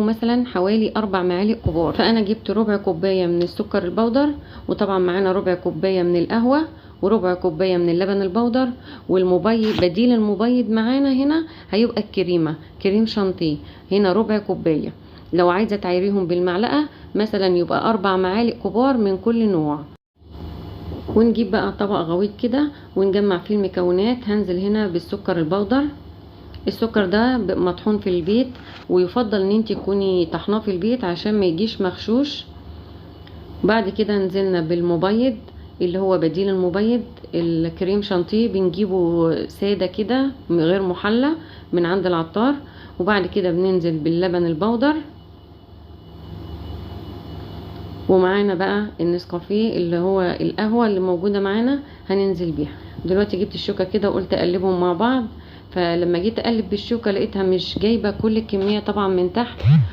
مثلا حوالي 4 معالق كبار. فانا جبت ربع كوبايه من السكر البودر، وطبعا معانا ربع كوبايه من القهوه، وربع كوبايه من اللبن البودر، والمبيض بديل المبيض معانا هنا هيبقى الكريمه، كريم شانتيه، هنا ربع كوبايه. لو عايزه تعيريهم بالمعلقه مثلا يبقى 4 معالق كبار من كل نوع. ونجيب بقى طبق غويط كده ونجمع فيه المكونات. هنزل هنا بالسكر البودر، السكر ده مطحون في البيت، ويفضل ان انت تكوني طحناه في البيت عشان ما يجيش مغشوش. بعد كده نزلنا بالمبيض اللي هو بديل المبيض، الكريم شانتيه بنجيبه ساده كده غير محلى من عند العطار. وبعد كده بننزل باللبن البودر، ومعانا بقى النسكافيه اللي هو القهوه اللي موجوده معانا هننزل بيها. دلوقتي جبت الشوكه كده وقلت اقلبهم مع بعض، فلما جيت اقلب بالشوكه لقيتها مش جايبه كل الكميه طبعا من تحت،